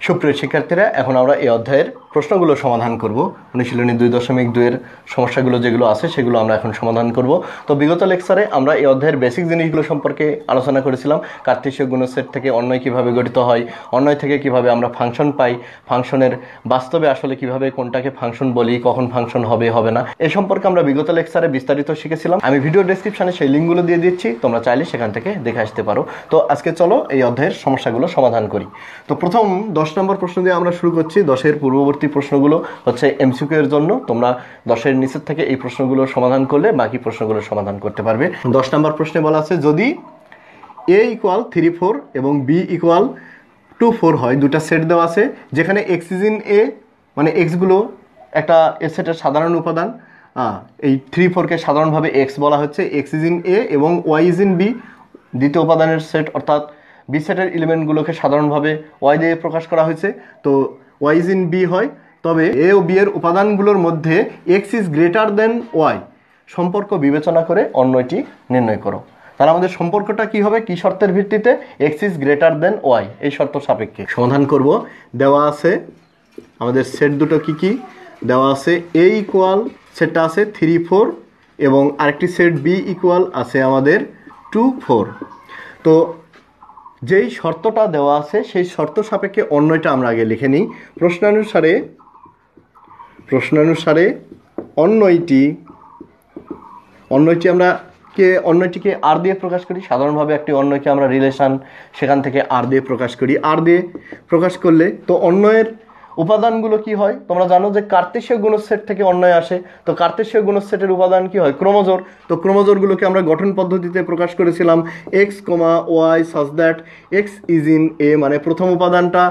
সুপ্রিয় শিক্ষার্থীরা, এখন আমরা এই অধ্যায়ের প্রশ্নগুলো সমাধান করব। অনুশীলনী 2.2-এর সমস্যাগুলো যেগুলো আছে সেগুলো আমরা এখন সমাধান করব। তো বিগত লেকচারে আমরা এই অধ্যায়ের বেসিক জিনিসগুলো সম্পর্কে আলোচনা করেছিলাম। কার্তেশীয় গুণসেট থেকে অন্বয় কিভাবে গঠিত হয়, অন্বয় থেকে কিভাবে আমরা ফাংশন পাই, ফাংশনের বাস্তবে আসলে কিভাবে কোনটাকে ফাংশন বলি, কখন ফাংশন হবে হবে না, এই সম্পর্কে আমরা বিগত লেকচারে বিস্তারিত শিখেছিলাম। আমি ভিডিও ডেসক্রিপশনে সেই লিঙ্কগুলো দিয়ে দিচ্ছি, তোমরা চাইলে সেখান থেকে দেখে আসতে পারো। তো আজকে চলো এই অধ্যায়ের সমস্যাগুলো সমাধান করি। তো প্রথম 10 নম্বর প্রশ্ন দিয়ে আমরা শুরু করছি। 10-এর পূর্ববর্তী প্রশ্নগুলো হচ্ছে এমসিকিউ এর জন্য। তোমরা 10-এর নিচের থেকে এই প্রশ্নগুলো সমাধান করলে বাকি প্রশ্নগুলো সমাধান করতে পারবে। 10 নম্বর প্রশ্নে বলা আছে, যদি a = 3, 4 এবং b = 2, 4 হয়, দুটা সেট দেওয়া আছে যেখানে x ইজ ইন a, মানে এক্সগুলো একটা এ সেটের সাধারণ উপাদান। এই 3, 4কে সাধারণভাবে এক্স বলা হচ্ছে, x ইজ ইন a এবং y ইজ ইন b দ্বিতীয় উপাদানের সেট, অর্থাৎ বি সেটের এলিমেন্টগুলোকে সাধারণভাবে ওয়াই দিয়ে প্রকাশ করা হয়েছে। তো ওয়াই ইজ ইন বি হয়, তবে এ ও বি এর উপাদানগুলোর মধ্যে x is greater than y সম্পর্ক বিবেচনা করে অন্যটি নির্ণয় করো। তাহলে আমাদের সম্পর্কটা কি হবে, কি শর্তের ভিত্তিতে? X is greater than y, এই শর্ত সাপেক্ষে সমাধান করব। দেওয়া আছে আমাদের সেট দুটো কি কি দেওয়া আছে, এ ইকুয়াল সেটটা আছে 3, 4 এবং আরেকটি সেট বি ইকুয়াল আছে আমাদের 2, 4। তো যেই শর্তটা দেওয়া আছে সেই শর্ত সাপেক্ষে অন্যটা আমরা আগে লিখে নিই। প্রশ্নানুসারে অন্যটিকে আর দিয়ে প্রকাশ করি। সাধারণভাবে একটি অন্যকে আমরা রিলেশন, সেখান থেকে আর দিয়ে প্রকাশ করি। আর দিয়ে প্রকাশ করলে তো অন্যের উপাদানগুলো কি হয়? তোমরা জানো যে কার্তেশীয় গুণসেট থেকে অন্যয় আসে। তো কার্তেশীয় গুণসেটের উপাদান কি হয়? ক্রোমোজোর। তো ক্রোমোজোরগুলোকে আমরা গঠন পদ্ধতিতে প্রকাশ করেছিলাম x, y such that x is in A, মানে প্রথম উপাদানটা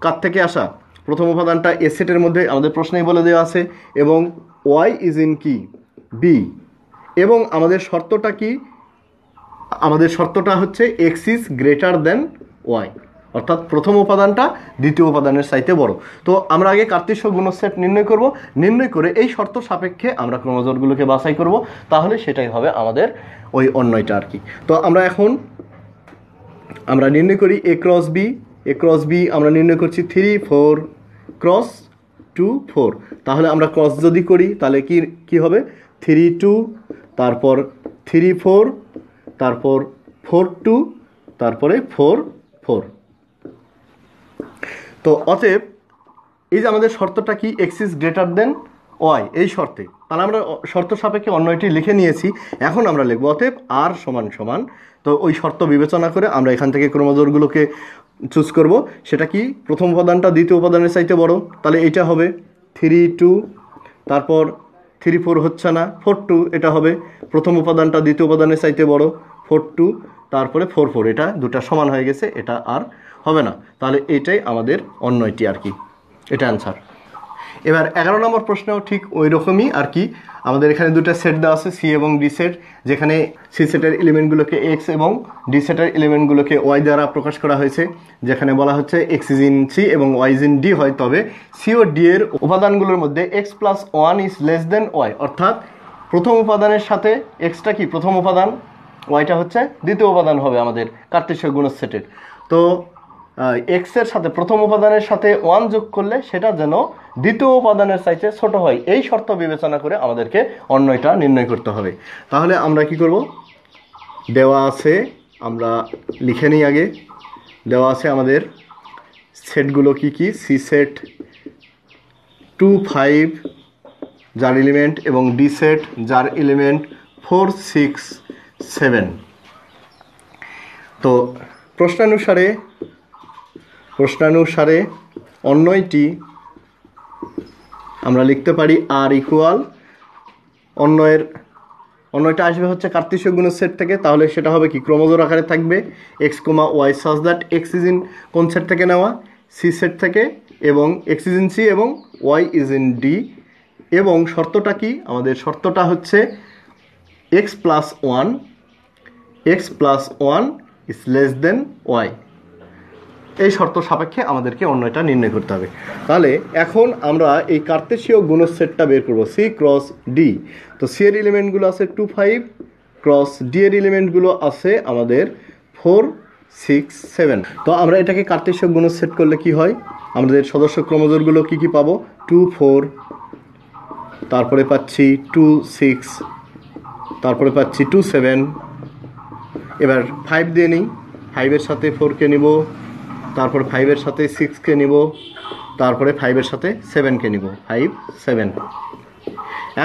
কার থেকে আসা? প্রথম উপাদানটা এ সেটের মধ্যে আমাদের প্রশ্নেই বলে দেওয়া আছে, এবং ওয়াই ইজ ইন কি? বি। এবং আমাদের শর্তটা কি? আমাদের শর্তটা হচ্ছে x is greater than y, অর্থাৎ প্রথম উপাদানটা দ্বিতীয় উপাদানের চাইতে বড়। তো আমরা আগে কার্তেশীয় গুণসেট নির্ণয় করব, নির্ণয় করে এই শর্ত সাপেক্ষে আমরা ক্রোমোজোরগুলোকে বাছাই করব, তাহলে সেটাই হবে আমাদের ওই অন্যয়টা আর কি। তো আমরা নির্ণয় করি এ ক্রস বি আমরা নির্ণয় করছি 3, 4 ক্রস 2, 4। তাহলে আমরা ক্রস যদি করি তাহলে কি হবে? 3, 2, তারপর 3, 4, তারপর 4, 2, তারপরে 4, 4। তো অতএব এই যে আমাদের শর্তটা কি, x is greater than y, এই শর্তে, তাহলে আমরা শর্ত সাপেক্ষে অন্যটি লিখে নিয়েছি। এখন আমরা লিখব অতএব আর সমান সমান। তো ওই শর্ত বিবেচনা করে আমরা এখান থেকে ক্রোমোজোরগুলোকে চুজ করব। সেটা কি? প্রথম উপাদানটা দ্বিতীয় উপাদানের চাইতে বড়, তাহলে এইটা হবে 3, 2, তারপর 3, 4 হচ্ছে না, 4, 2 এটা হবে। প্রথম উপাদানটা দ্বিতীয় উপাদানের চাইতে বড়, 4, 2, তারপরে 4, 4, এটা দুটা সমান হয়ে গেছে, এটা আর হবে না। তাহলে এইটাই আমাদের অন্যটি আর কি, এটা অ্যান্সার। এবার 11 নম্বর প্রশ্নেও ঠিক ওই রকমই আর কি। আমাদের এখানে দুটো সেট দেওয়া আছে, সি এবং ডি সেট, যেখানে সি সেটের এলিমেন্টগুলোকে এক্স এবং ডি সেটের এলিমেন্টগুলোকে ওয়াই দ্বারা প্রকাশ করা হয়েছে। যেখানে বলা হচ্ছে এক্স ইজ ইন সি এবং ওয়াই ইজ ইন ডি হয়, তবে সি ও ডি এর উপাদানগুলোর মধ্যে x plus 1 is less than y, অর্থাৎ প্রথম উপাদানের সাথে এক্সটা কি প্রথম উপাদান, ওয়াইটা হচ্ছে দ্বিতীয় উপাদান হবে আমাদের কার্তেশীয় গুণসেটের। তো এক্সের সাথে প্রথম উপাদানের সাথে 1 যোগ করলে সেটা যেন দ্বিতীয় উপাদানের চাইতে ছোট হয়, এই শর্ত বিবেচনা করে আমাদেরকে অন্যটা নির্ণয় করতে হবে। তাহলে আমরা কি করব? দেওয়া আছে, আমরা লিখে নিই আগে। দেওয়া আছে আমাদের সেটগুলো কি কি, সি সেট 2, 5 যার এলিমেন্ট, এবং ডি সেট যার এলিমেন্ট 4, 6, 7। তো প্রশ্নানুসারে অন্যটি আমরা লিখতে পারি আর ইকুয়াল, অন্যটা আসবে হচ্ছে কার্তেশীয় গুণসেট থেকে, তাহলে সেটা হবে কি ক্রোমোজোর আকারে থাকবে x, y such that x is in কোন সেট থেকে নেওয়া? সি সেট থেকে, এবং এক্স ইজ ইন সি এবং ওয়াই ইজ ইন ডি। এবং শর্তটা কি? আমাদের শর্তটা হচ্ছে x plus 1 is less than y, এই শর্ত সাপেক্ষে আমাদেরকে অন্যটা নির্ণয় করতে হবে। তাহলে এখন আমরা এই কার্তেশীয় গুণসেটটা বের করব, সি ক্রস ডি। তো সি এর এলিমেন্টগুলো আছে 2, 5 ক্রস ডি এর এলিমেন্টগুলো আছে আমাদের 4, 6, 7। তো আমরা এটাকে কার্তেশীয় গুণসেট করলে কি হয়? আমাদের সদস্য ক্রোমোজোরগুলো কী কী পাবো 2 4, তারপরে পাচ্ছি 2 6, তারপরে পাচ্ছি 2 7। এবার 5 দিয়ে নিই, 5-এর সাথে 4কে নিব, তারপর 5-এর সাথে 6কে নিব, তারপরে 5-এর সাথে 7কে নিব, 5 7।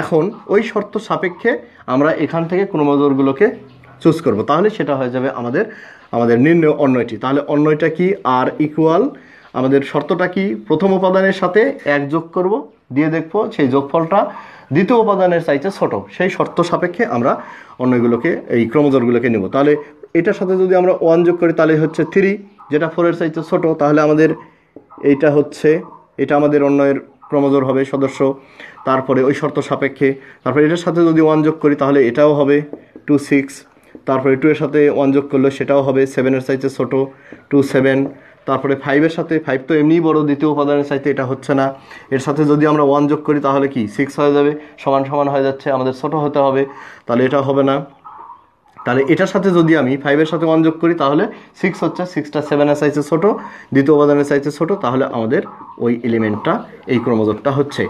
এখন ওই শর্ত সাপেক্ষে আমরা এখান থেকে ক্রোমোজোরগুলোকে চুজ করব, তাহলে সেটা হয়ে যাবে আমাদের নির্ণয় অন্যয়টি। তাহলে অন্যয়টা কি আর ইকুয়াল আমাদের শর্তটা কি প্রথম উপাদানের সাথে 1 যোগ করব, দিয়ে দেখব সেই যোগফলটা দ্বিতীয় উপাদানের চাইতে ছোট, সেই শর্ত সাপেক্ষে আমরা অন্যগুলোকে এই ক্রোমোজোরগুলোকে নেব। তাহলে এটার সাথে যদি আমরা 1 যোগ করি তাহলে হচ্ছে 3, যেটা 4-এর চাইতে ছোট, তাহলে আমাদের এটা আমাদের অন্যের ক্রোমোজোর হবে সদস্য। তারপরে ওই শর্ত সাপেক্ষে তারপরে এটার সাথে যদি 1 যোগ করি তাহলে এটাও হবে 2 6, তারপরে 2-এর সাথে 1 যোগ করলে সেটাও হবে 7-এর চাইতে ছোট 2 7। তারপরে 5-এর সাথে 5 তো এমনিই বড়, দ্বিতীয় উপাদানের চাইতে এটা হচ্ছে না, এর সাথে যদি আমরা 1 যোগ করি তাহলে কি 6 হয়ে যাবে, সমান সমান হয়ে যাচ্ছে, আমাদের ছোট হতে হবে, তাহলে এটা হবে না। তাহলে এটার সাথে যদি আমি 5-এর সাথে 1 যোগ করি তাহলে 6 হচ্ছে, 6টা 7-এর চাইতে ছোট, দ্বিতীয় উপাদানের চাইতে ছোট, তাহলে আমাদের ওই এলিমেন্টটা এই ক্রোমোজোরটা হচ্ছে।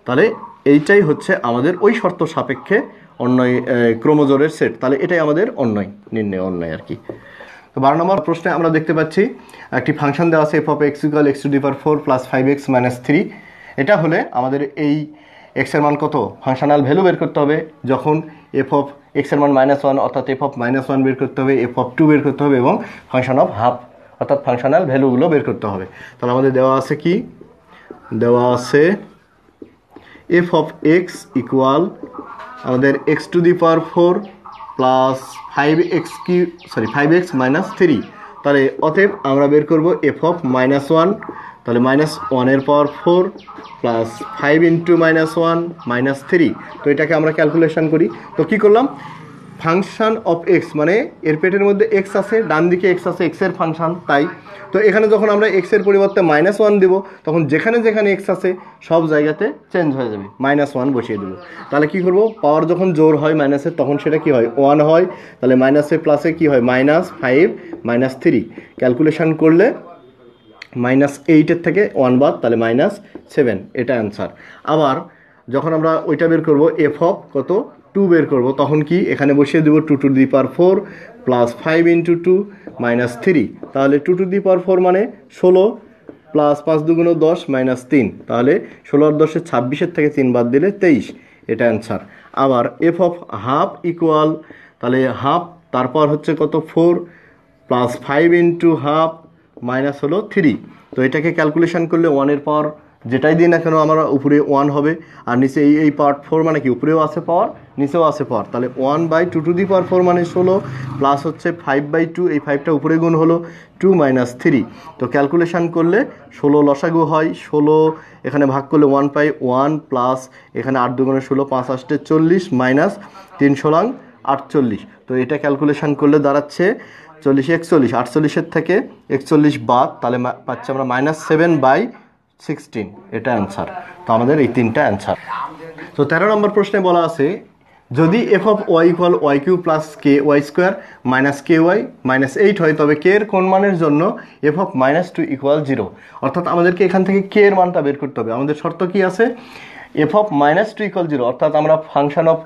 তাহলে এইটাই হচ্ছে আমাদের ওই শর্ত সাপেক্ষে অন্যয় ক্রোমোজোরের সেট। তাহলে এটাই আমাদের নির্ণয় অন্যয় আর কি। তো 12 নম্বর প্রশ্নে আমরা দেখতে পাচ্ছি একটি ফাংশন দেওয়া আছে f of x = x⁴ + 5x - 3। এটা হলে আমাদের এই x এর মান কত ফাংশনাল ভ্যালু বের করতে হবে, যখন f of x এর মান -1 অর্থাৎ f of -1 বের করতে হবে, f of 2 বের করতে হবে এবং ফাংশন অফ হাফ অর্থাৎ ফাংশনাল ভ্যালুগুলো বের করতে হবে। তাহলে আমাদের দেওয়া আছে কি, দেওয়া আছে f of x ইকুয়াল আমাদের x⁴ প্লাস 5x - 3। তাহলে অতএব আমরা বের করব f of -1, তাহলে -1 ^ 4 প্লাস 5 × -1 - 3। তো এটাকে আমরা ক্যালকুলেশন করি। তো কি করলাম, ফাংশন অফ এক্স মানে এর পেটের মধ্যে এক্স আছে, ডান দিকে এক্স আছে, এক্সের ফাংশন, তাই তো এখানে যখন আমরা এক্সের পরিবর্তে -1 দেব তখন যেখানে যেখানে এক্স আছে সব জায়গাতে চেঞ্জ হয়ে যাবে, -1 বসিয়ে দেবো। তাহলে কি করব, পাওয়ার যখন জোর হয় মাইনাসের তখন সেটা কি হয় 1 হয়, তাহলে মাইনাসে প্লাসে কি হয় -5 - 3। ক্যালকুলেশন করলে -8-এর থেকে 1 বাদ, তাহলে -7, এটা অ্যান্সার। আবার যখন আমরা ওইটা বের করব f of কত 2 বের করব, তখন কি এখানে বসিয়ে দেব 2⁴ প্লাস 5 × 2 - 3। তাহলে 2⁴ মানে 16 প্লাস 5 × 2 = 10 - 3, তাহলে 16 আর 10 26-এর থেকে 3 বাদ দিলে 23, এটা অ্যান্সার। আবার f of হাফ ইকুয়াল, তাহলে হাফ তারপর হচ্ছে কত 4 প্লাস 5 × হাফ মাইনাস হলো 3। তো এটাকে ক্যালকুলেশন করলে 1-এর পাওয়ার যেটাই দিই না কেন আমরা উপরে 1 হবে, আর নিচে এই পাওয়ার 4 মানে কি উপরেও আছে পাওয়ার নিচেও আছে পাওয়ার, তাহলে 1/2⁴ মানে 16 প্লাস হচ্ছে 5/2, এই 5টা উপরে গুণ হলো 2 - 3। তো ক্যালকুলেশন করলে 16 লসাগু হয়, 16 এখানে ভাগ করলে 1 পাই, 1 প্লাস এখানে 8 × 2 = 16, 5 × 8 = 40 মাইনাস 3 × 48। তো এটা ক্যালকুলেশন করলে দাঁড়াচ্ছে 40 41, 48-এর থেকে 41 বাদ, তাহলে পাচ্ছি আমরা -7/16, এটা অ্যান্সার। তো আমাদের এই 3টা অ্যান্সার। তো 13 নম্বর প্রশ্নে বলা আছে যদি f of y = y³ + ky² - ky - 8 হয় তবে k এর কোন মানের জন্য f of -2 = 0। অর্থাৎ আমাদেরকে এখান থেকে k এর মানটা বের করতে হবে। আমাদের শর্ত কি আছে, f of -2 = 0, অর্থাৎ আমরা ফাংশন অফ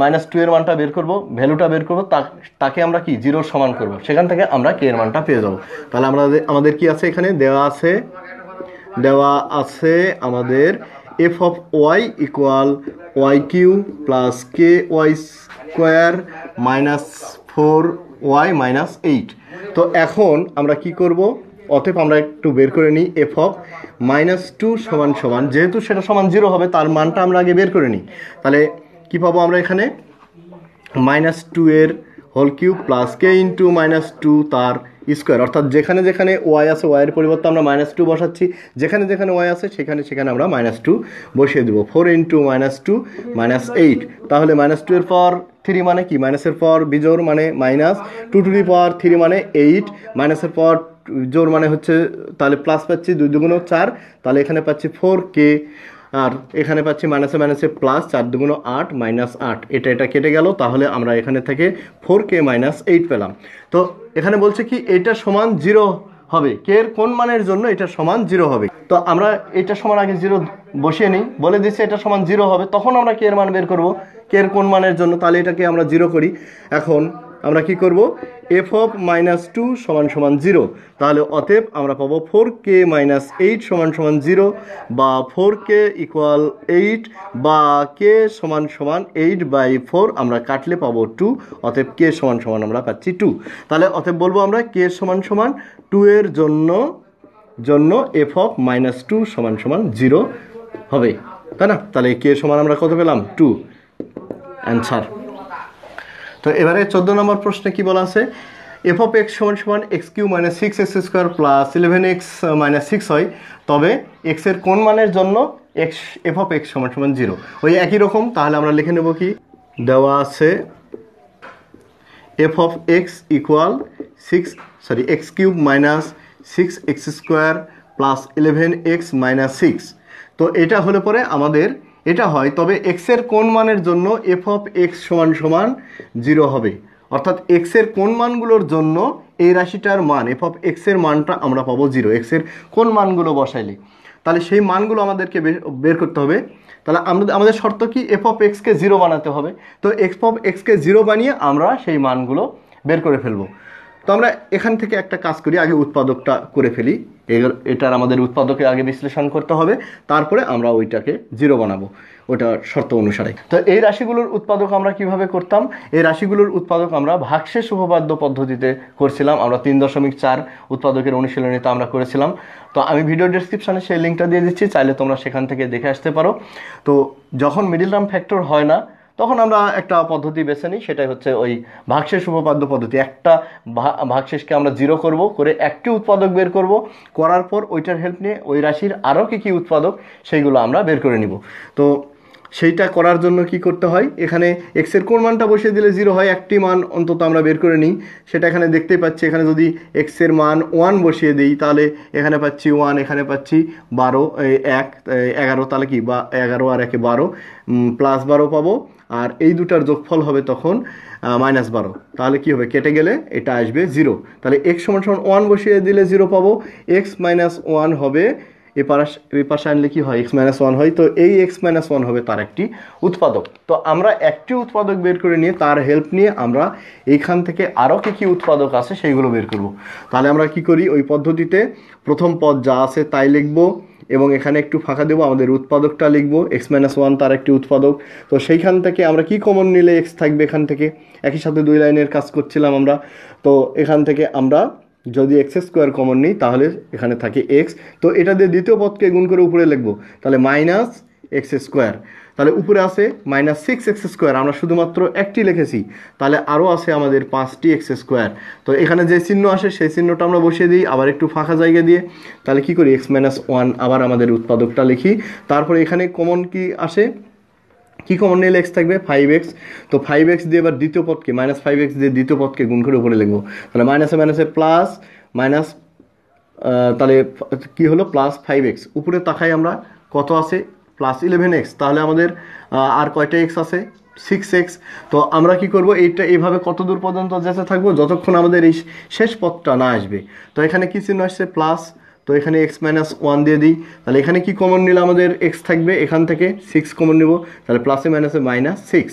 -2 এর মানটা বের করব, ভ্যালুটা বের করব, তাকে আমরা কি 0 সমান করব, সেখান থেকে আমরা k এর মানটা পেয়ে যাব। তাহলে আমাদের কি আছে, এখানে দেওয়া আছে আমাদের f of y = y³ + ky² - 4y - 8। তো এখন আমরা কি করব, অতএব আমরা একটু বের করে নিই f of -2 সমান যেহেতু সেটা সমান 0 হবে তার মানটা আমরা আগে বের করে নিই। তাহলে কি পাবো আমরা এখানে, -2 এর হোল কিউব প্লাস k × -2 তার স্কোয়ার, অর্থাৎ যেখানে যেখানে y আছে y এর পরিবর্তে আমরা -2 বসাচ্ছি, যেখানে যেখানে y আছে সেখানে আমরা -2 বসিয়ে দেবো। 4 × -2 - 8, তাহলে -2 এর পাওয়ার 3 মানে কি, মাইনাসের পাওয়ার বিজোড় মানে -2⁴ মানে 8, মাইনাসের পাওয়ার জোড় মানে হচ্ছে, তাহলে প্লাস পাচ্ছি 2 × 2 = 4, তাহলে এখানে পাচ্ছি 4k, আর এখানে পাচ্ছি মাইনাসে প্লাস 4 × 2 = 8 -8, এটা কেটে গেল, তাহলে আমরা এখানে থেকে 4k - 8 পেলাম। তো এখানে বলছে কি এটা সমান 0 হবে, কে এর কোন মানের জন্য এটা সমান 0 হবে। তো আমরা এটা সমান আগে 0 বসিয়ে নিই, বলে দিচ্ছি এটা সমান 0 হবে, তখন আমরা কে এর মান বের করব, কে এর কোন মানের জন্য। তাহলে এটাকে আমরা 0 করি। এখন আমরা কি করব, f of -2 সমান সমান 0। তাহলে অতএব আমরা পাবো 4k - 8 সমান সমান 0, বা 4k = 8, বা k সমান সমান 8/4 আমরা কাটলে পাবো 2। অতএব k সমান সমান আমরা পাচ্ছি 2। তাহলে অতএব বলবো আমরা k সমান সমান 2 এর জন্য f of -2 সমান সমান 0 হবে, তাই না? তাহলে k সমান আমরা কত পেলাম, 2 অ্যান্সার। তো এবারে 14 নম্বর প্রশ্নে কি বলা আছে, f of x সমান সমান x³ - 6x² + 11x - 6 হয়, তবে x এর কোন মানের জন্য f of x সমান সমান 0। ওই একই রকম, তাহলে আমরা লিখে নেব কি, দেওয়া আছে f of x = x³ - 6x² + 11x - 6। তো এটা হলে পরে আমাদের এটা হয়, তবে x এর কোন মানের জন্য f of x সমান সমান 0 হবে, অর্থাৎ x এর কোন মানগুলোর জন্য এই রাশিটার মান f of x এর মানটা আমরা পাবো 0। x এর কোন মানগুলো বসাইলে, তাহলে সেই মানগুলো আমাদেরকে বের করতে হবে। তাহলে আমাদের শর্ত কি, f of x কে 0 বানাতে হবে। তো f of x কে 0 বানিয়ে আমরা সেই মানগুলো বের করে ফেলবো। তো আমরা এখান থেকে একটা কাজ করি, আগে উৎপাদকটা করে ফেলি। এটার আমাদের উৎপাদকে আগে বিশ্লেষণ করতে হবে, তারপরে আমরা ওইটাকে 0 বানাবো ওটা শর্ত অনুসারে। তো এই রাশিগুলোর উৎপাদক আমরা কিভাবে করতাম, এই রাশিগুলোর উৎপাদক আমরা ভাগশেষ উপপাদ্য পদ্ধতিতে করছিলাম। আমরা 3.4 উৎপাদকের অনুশীলনীতে আমরা করেছিলাম। তো আমি ভিডিও ডেসক্রিপশনে সেই লিঙ্কটা দিয়ে দিচ্ছি, চাইলে তোমরা সেখান থেকে দেখে আসতে পারো। তো যখন মিডল টার্ম ফ্যাক্টর হয় না, তখন আমরা একটা পদ্ধতি বেছে নিই, সেটাই হচ্ছে ওই ভাগশেষ উপপাদ্য পদ্ধতি। একটা ভাগশেষকে আমরা 0 করব, করে একটি উৎপাদক বের করব, করার পর ওইটার হেল্প নিয়ে ওই রাশির আরও কী উৎপাদক সেইগুলো আমরা বের করে নিব। তো সেইটা করার জন্য কি করতে হয়, এখানে x এর কোন মানটা বসিয়ে দিলে 0 হয়, একটি মান অন্তত আমরা বের করে নিই। সেটা এখানে দেখতেই পাচ্ছি, এখানে যদি x এর মান 1 বসিয়ে দিই, তাহলে এখানে পাচ্ছি 1, এখানে পাচ্ছি 12, 11, তাহলে কি, বা 11 আর 1 12, +12 পাবো। আর এই দুটার যোগফল হবে তখন -12, তাহলে কি হবে, কেটে গেলে এটা আসবে 0। তাহলে x সমান সমান 1 বসিয়ে দিলে 0 পাবো, x - 1 হবে, এই পাশে আনলে কি হয়, x - 1 হয়। তো এই x - 1 হবে তার একটি উৎপাদক। তো আমরা একটি উৎপাদক বের করে নিয়ে তার হেল্প নিয়ে আমরা এইখান থেকে আরও কী উৎপাদক আছে সেইগুলো বের করব। তাহলে আমরা কি করি, ওই পদ্ধতিতে প্রথম পদ যা আছে তাই লিখব, এবং এখানে একটু ফাঁকা দেবো, আমাদের উৎপাদকটা লিখব, x - 1 তার একটি উৎপাদক। তো সেইখান থেকে আমরা কি কমন নিলে x থাকবে, এখান থেকে একই সাথে 2 লাইনের কাজ করছিলাম আমরা। তো এখান থেকে আমরা যদি x² কমন নিই, তাহলে এখানে থাকে x। তো এটা দিয়ে দ্বিতীয় পদকে গুণ করে উপরে লিখবো, তাহলে -x²। তাহলে উপরে আছে -6x², আমরা শুধুমাত্র একটি লিখেছি, তাহলে আরও আছে আমাদের 5টি x²। তো এখানে যে চিহ্ন আসে সেই চিহ্নটা আমরা বসিয়ে দিই, আবার একটু ফাঁকা জায়গা দিয়ে। তাহলে কি করি, x - 1 আবার আমাদের উৎপাদকটা লিখি। তারপরে এখানে কমন কি আসে, কি কমন নিলে x থাকবে, 5x। তো 5x দিয়ে এবার দ্বিতীয় পদকে -5x দিয়ে দ্বিতীয় পদকে গুণ করে উপরে লিখবো, তাহলে মাইনাসে মাইনাসে প্লাস মাইনাস, তাহলে কি হলো, +5x। উপরে তাকাই আমরা, কত আছে, +11x। তাহলে আমাদের আর কয়টা x আছে, 6x। তো আমরা কি করব, এইটা এইভাবে কত দূর পর্যন্ত যেতে থাকবো, যতক্ষণ আমাদের এই শেষ পদটা না আসবে। তো এখানে কি চিহ্ন আসছে, প্লাস। তো এখানে x - 1 দিয়ে দিই, তাহলে এখানে কি কমন নিলে আমাদের x থাকবে, এখান থেকে 6 কমন নিব, তাহলে প্লাসে মাইনাসে -6।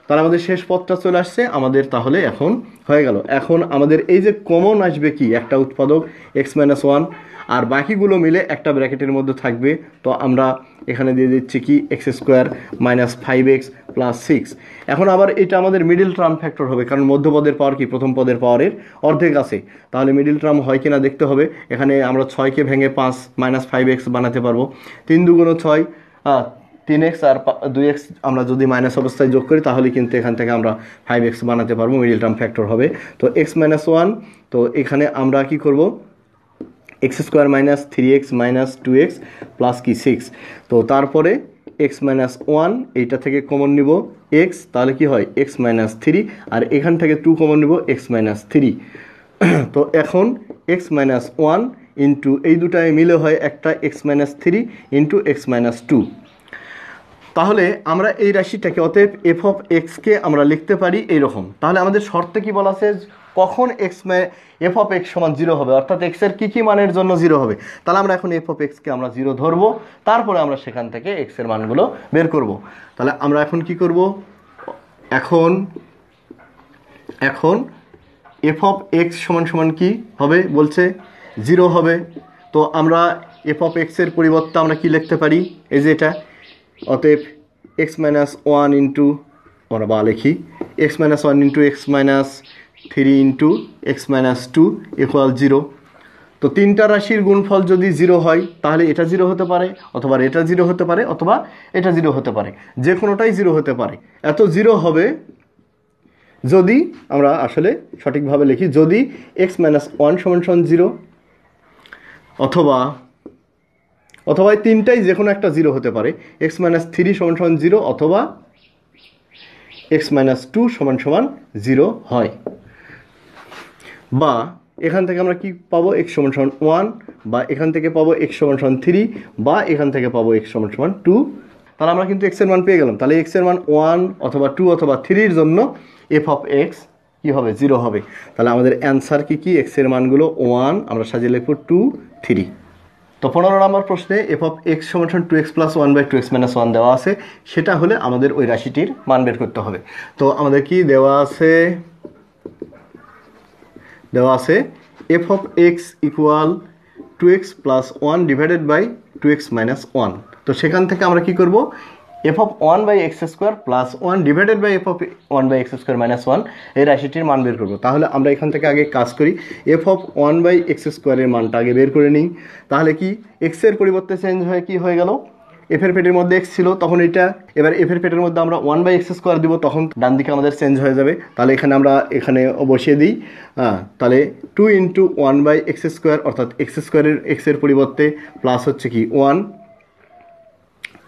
তাহলে আমাদের শেষ পদটা চলে আসছে আমাদের, তাহলে এখন হয়ে গেল। এখন আমাদের এই যে কমন আসবে কি, একটা উৎপাদক x - 1, আর বাকিগুলো মিলে একটা ব্র্যাকেটের মধ্যে থাকবে। তো আমরা এখানে দিয়ে দিচ্ছি কি, x² - 5x + 6। এখন আবার এটা আমাদের মিডিল টার্ম ফ্যাক্টর হবে, কারণ মধ্যপদের পাওয়ার কি, প্রথম পদের পাওয়ারের অর্ধেক আছে। তাহলে মিডিল টার্ম হয় কিনা দেখতে হবে। এখানে আমরা 6কে ভেঙে 5 - 5x বানাতে পারবো। 3 × 2 = 6, 3x আর 2x আমরা যদি মাইনাস অবস্থায় যোগ করি, তাহলে কিন্তু এখান থেকে আমরা 5x বানাতে পারবো, মিডিল টার্ম ফ্যাক্টর হবে। তো x - 1, তো এখানে আমরা কি করব, x² - 3x - 2x প্লাস কি 6। তো তারপরে x - 1 এইটা থেকে কমন নিব x, তাহলে কি হয়, x - 3, আর এখান থেকে 2 কমন নিব, x - 3। তো এখন x - 1 ইন্টু এই দুটায় মিলে হয় একটা x - 3 ইন্টু x - 2। তাহলে আমরা এই রাশিটাকে অতএব এফ অফ এক্সকে আমরা লিখতে পারি এইরকম। তাহলে আমাদের শর্তে কি বলা আছে, কখন এফ অফ এক্স সমান 0 হবে, অর্থাৎ এক্সের কী কী মানের জন্য 0 হবে। তাহলে আমরা এখন এফ অফ এক্সকে আমরা 0 ধরবো, তারপরে আমরা সেখান থেকে এক্সের মানগুলো বের করব। তাহলে আমরা এখন কি করব, এখন এফ অফ এক্স সমান সমান কি হবে বলছে 0 হবে। তো আমরা এফ অফ এক্সের পরিবর্তে আমরা কি লিখতে পারি, এই যে এটা, অতএব এক্স মাইনাস 1 ইন্টু, আমরা বা লিখি x minus 1 into x minus 3 into x minus 2 equal 0। তো তিনটা রাশির গুণফল যদি 0 হয় তাহলে এটা 0 হতে পারে, অথবা এটা 0 হতে পারে, অথবা এটা 0 হতে পারে, যে কোনোটাই 0 হতে পারে। এত 0 হবে যদি আমরা আসলে সঠিকভাবে লিখি, যদি এক্স মাইনাস 1 সমান সমান 0, অথবা এই তিনটাই যে কোনো একটা 0 হতে পারে, এক্স মাইনাস 3 সমান সমান 0, অথবা এক্স মাইনাস 2 সমান সমান 0 হয়। বা এখান থেকে আমরা কি পাবো, এক্স সমান সমান 1, বা এখান থেকে পাবো এক্স সমান সমান 3, বা এখান থেকে পাবো এক্স সমান সমান 2। তাহলে আমরা কিন্তু এক্সের মান পেয়ে গেলাম। তাহলে এক্সের মান 1 অথবা 2 অথবা 3-র জন্য এফ অফ এক্স কী হবে, 0 হবে। তাহলে আমাদের অ্যান্সার কি এক্সের মানগুলো 1, আমরা সাজিয়ে লিখব 2, 3। তো 15 নম্বর প্রশ্নে এফ অফ এক্স সমান সমান 2x + 1/2x - 1 দেওয়া আছে, সেটা হলে আমাদের ওই রাশিটির মান বের করতে হবে। তো আমাদের কি দেওয়া আছে f of x equal 2x + 1 divided by 2x - 1। তো সেখান থেকে আমরা কি করব, f of 1/x² + 1 divided by f of 1/x² - 1 এই রাশিটির মান বের করব। তাহলে আমরা এখান থেকে আগে কাজ করি, এফ অফ 1/x² এর মানটা আগে বের করে নিই। তাহলে কি এক্সের পরিবর্তে চেঞ্জ হয়ে কি হয়ে গেল, এফের পেটের মধ্যে এক্স ছিল, তখন এটা এবার এফের পেটের মধ্যে আমরা 1/x² দিব, তখন ডান দিকে আমাদের চেঞ্জ হয়ে যাবে। তাহলে এখানে আমরা বসিয়ে দিই, তাহলে 2 × 1/x², অর্থাৎ এক্সের পরিবর্তে প্লাস হচ্ছে কি 1,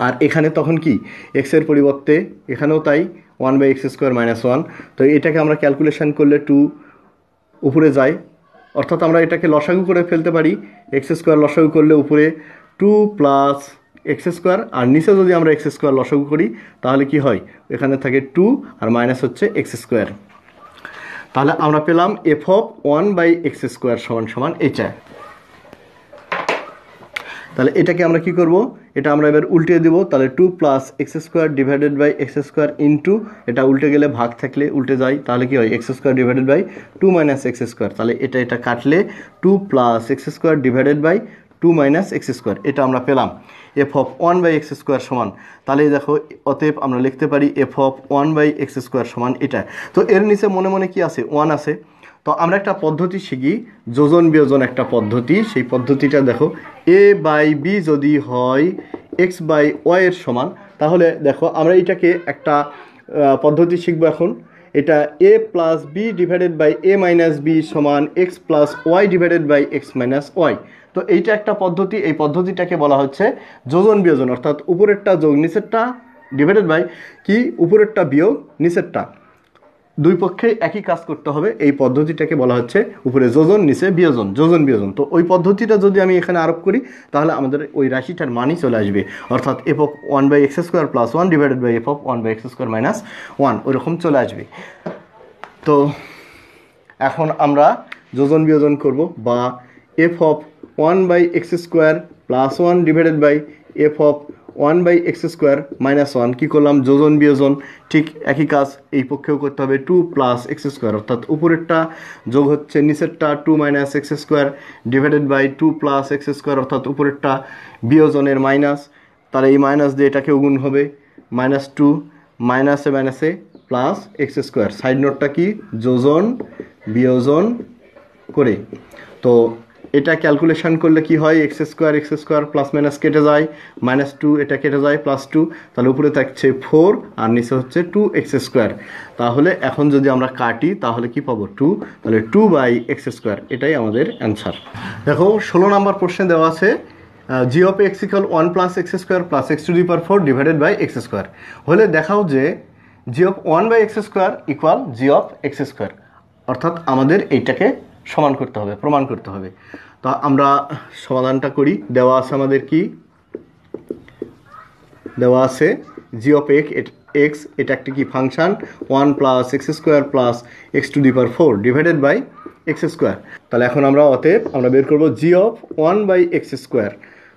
আর এখানে তখন কি এক্সের পরিবর্তে এখানেও তাই 1/x² - 1। তো এটাকে আমরা ক্যালকুলেশন করলে 2 উপরে যায়, অর্থাৎ আমরা এটাকে লসাগু করে ফেলতে পারি। x² লসাগু করলে উপরে 2 + x², আর নিচে যদি আমরা x² লসাগু করি তাহলে কি হয়, এখানে থাকে 2 আর মাইনাস হচ্ছে x²। তাহলে আমরা পেলাম এফ অফ 1/x² সমান সমান এটা। তাহলে এটাকে আমরা কি করব, এটা আমরা এবার উল্টে দেব। তাহলে 2 + x² divided by x² into, এটা উল্টে গেলে ভাগ থাকলে উল্টে যায়, তাহলে কি হয় x² ডিভাইডেড বাই 2 - x²। তাহলে এটা কাটলে 2 + x² ডিভাইডেড বাই 2 - x², এটা আমরা পেলাম এফ অফ 1/x² সমান। তাহলে দেখো, অতএব আমরা লিখতে পারি এফ অফ 1/x² সমান এটা। তো এর নিচে মনে মনে কি আছে, 1 আছে। তো আমরা একটা পদ্ধতি শিখি, যোজন বিয়োজন একটা পদ্ধতি, সেই পদ্ধতিটা দেখো, a/b যদি হয় x/y এর সমান, তাহলে দেখো আমরা এটাকে একটা পদ্ধতি শিখবো এখন। এটা a + b divided by a - b সমান x + y divided by x - y। তো এইটা একটা পদ্ধতি, এই পদ্ধতিটাকে বলা হচ্ছে যোজন বিয়োজন, অর্থাৎ উপরেরটা যোগ নিচেরটা ডিভাইডেড বাই কি উপরেরটা বিয়োগ নিচেরটা, দুই পক্ষে একই কাজ করতে হবে। এই পদ্ধতিটাকে বলা হচ্ছে উপরে যোজন নিচে বিয়োজন, যোজন বিয়োজন। তো ওই পদ্ধতিটা যদি আমি এখানে আরোপ করি তাহলে আমাদের ওই রাশিটার মানই চলে আসবে, অর্থাৎ f of 1/x² + 1 divided by f of 1/x² - 1 ওইরকম চলে আসবে। তো এখন আমরা যোজন বিয়োজন করব, বা f of 1/x² + 1 divided by f of 1/x² - 1 কী করলাম, যোজন বিয়োজন। ঠিক একই কাজ এই পক্ষেও করতে হবে, 2 + x², অর্থাৎ উপরেরটা যোগ হচ্ছে নিচেরটা 2 - x² ডিভাইডেড বাই 2 + x², অর্থাৎ উপরেরটা বিয়োজনের মাইনাস। তাহলে এই মাইনাস দিয়ে এটাকেও গুণ হবে, -2 মাইনাসে মাইনাসে প্লাস x²। সাইড নোটটা কি, যোজন বিয়োজন করে। তো এটা ক্যালকুলেশন করলে কি হয়, x² প্লাস মাইনাস কেটে যায়, -2 এটা কেটে যায়, +2, তাহলে উপরে থাকছে 4 আর নিচে হচ্ছে 2x²। তাহলে এখন যদি আমরা কাটি তাহলে কি পাবো, 2। তাহলে 2/x², এটাই আমাদের অ্যান্সার। দেখো 16 নম্বর প্রশ্নে দেওয়া আছে g of x = 1 + x² + x⁴ divided by x²। হলে দেখাও যে g of 1/x² = g of x², অর্থাৎ আমাদের এইটাকে সমান করতে হবে, প্রমাণ করতে হবে। তা আমরা সমাধানটা করি। দেওয়া আছে আমাদের কি, দেওয়া আছে জি অফ এক্স এটা একটা কি function 1 plus x square plus x to the power 4 divided by x square. তাহলে এখন আমরা অতএব আমরা বের করবো g of 1 by x square.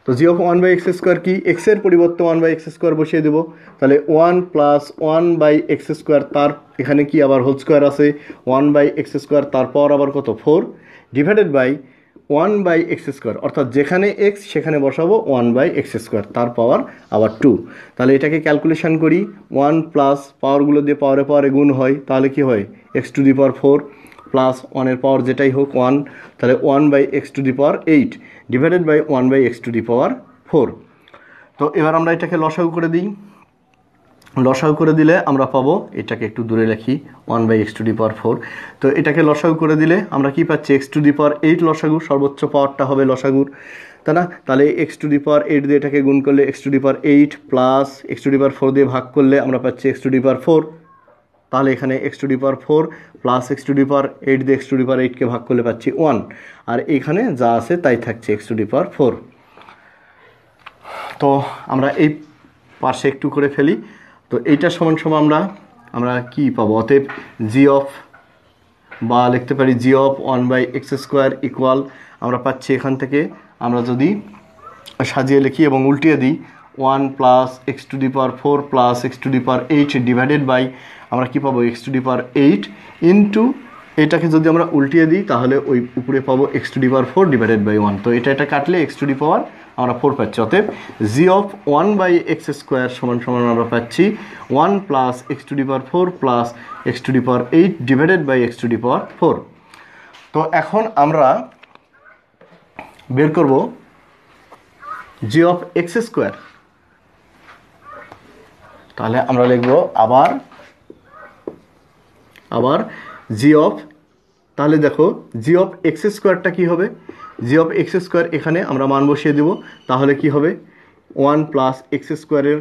তো g of 1 by x square কি, এক্সের পরিবর্তে 1 বাই এক্স স্কোয়ার বসিয়ে দেবো। তাহলে 1 প্লাস 1 বাই এক্স স্কোয়ার, তার এখানে কি আবার হোল স্কোয়ার আছে, 1 বাই এক্স স্কোয়ার, তারপর আবার কত 4 divided by 1 by x square, অর্থাৎ যেখানে এক্স সেখানে বসাবো 1 বাই এক্স স্কোয়ার, তার পাওয়ার আবার 2। তাহলে এটাকে ক্যালকুলেশন করি, 1 প্লাস পাওয়ারগুলো দিয়ে পাওয়ারে পাওয়ারে গুণ হয়, তাহলে কি হয় x to the power 4 plus 1-এর পাওয়ার যেটাই হোক 1, তাহলে 1 by x to the power 8 divided by 1 by x to the power 4। তো এবার আমরা এটাকে লসাগু করে দিই। লসাগু করে দিলে আমরা পাবো, এটাকে একটু দূরে লিখি, 1 by x to the power 4। তো এটাকে লসাগু করে দিলে আমরা কি পাচ্ছি, এক্স টু দি পাওয়ার 8 লসাগু, সর্বোচ্চ পাওয়ারটা হবে লসাগুর, তাই না? তাহলে এক্স টু দি পাওয়ার 8 দিয়ে এটাকে গুণ করলে x to the power 8 plus x to the power 4 দিয়ে ভাগ করলে আমরা পাচ্ছি এক্স টু দি পাওয়ার 4। তাহলে এখানে x to the power 4 plus x to the power 8 দিয়ে এক্স টু দি পাওয়ার 8কে ভাগ করলে পাচ্ছি 1, আর এখানে যা আছে তাই থাকছে এক্স টু দি পাওয়ার 4। তো আমরা এই পাশে একটু করে ফেলি। তো এইটার সমান সমান আমরা কি পাবো, অতএব জি অফ, বা লিখতে পারি g of 1 by x square equal, আমরা পাচ্ছি এখান থেকে আমরা যদি সাজিয়ে লিখি এবং উল্টিয়ে দিই 1 plus x to the power 4 plus x to the power 8 divided by আমরা কী পাবো x to the power 8 into এটাকে যদি আমরা উল্টিয়ে দিই তাহলে ওই উপরে পাবো x to the power 4 divided by 1। তো এটা কাটলে এক্স টু দি পাওয়ার আমরা 4 পাচ্ছি। অতএব g of 1 by x square সমান সমান আমরা পাচ্ছি 1 plus x to the power 4 plus x to the power 8 divided by x to the power 4। তো এখন আমরা বের করব জি অফ এক্স স্কোয়ার। তাহলে আমরা লিখব আবার জি অফ, তাহলে দেখো জি অফ এক্স স্কোয়ারটা কী হবে, জি অফ এক্স স্কোয়ার এখানে আমরা মান বসিয়ে দেব, তাহলে কি হবে 1 প্লাস এক্স স্কোয়ারের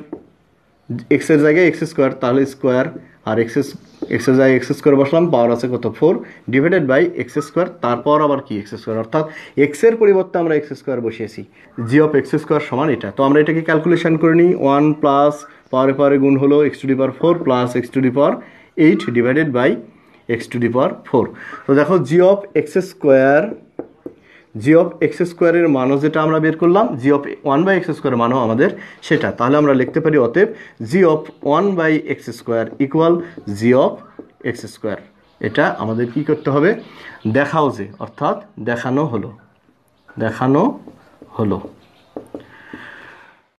এক্সের জায়গায় এক্স স্কোয়ার, তাহলে স্কোয়ার, আর এক্সের জায়গায় এক্স স্কোয়ার বসলাম, পাওয়ার আছে কত 4 ডিভাইডেড বাই এক্স স্কোয়ার, তারপর আবার কি এক্স স্কোয়ার, অর্থাৎ এক্সের পরিবর্তে আমরা এক্স স্কোয়ার বসিয়েছি। জি অফ এক্স স্কোয়ার সমান এটা। তো আমরা এটাকে ক্যালকুলেশন করে নিই, 1 প্লাস পাওয়ারে গুণ হলো x to the power 4 plus x to the power 8 divided by x to the power 4। তো দেখো জি অফ এক্স স্কোয়ারের মানও যেটা আমরা বের করলাম, জি অফ 1 বাই এক্স স্কোয়ারের মানও আমাদের সেটা। তাহলে আমরা লিখতে পারি অতএব g of 1 by x square equal g of x square. এটা আমাদের কি করতে হবে, দেখাও যে, অর্থাৎ দেখানো হলো।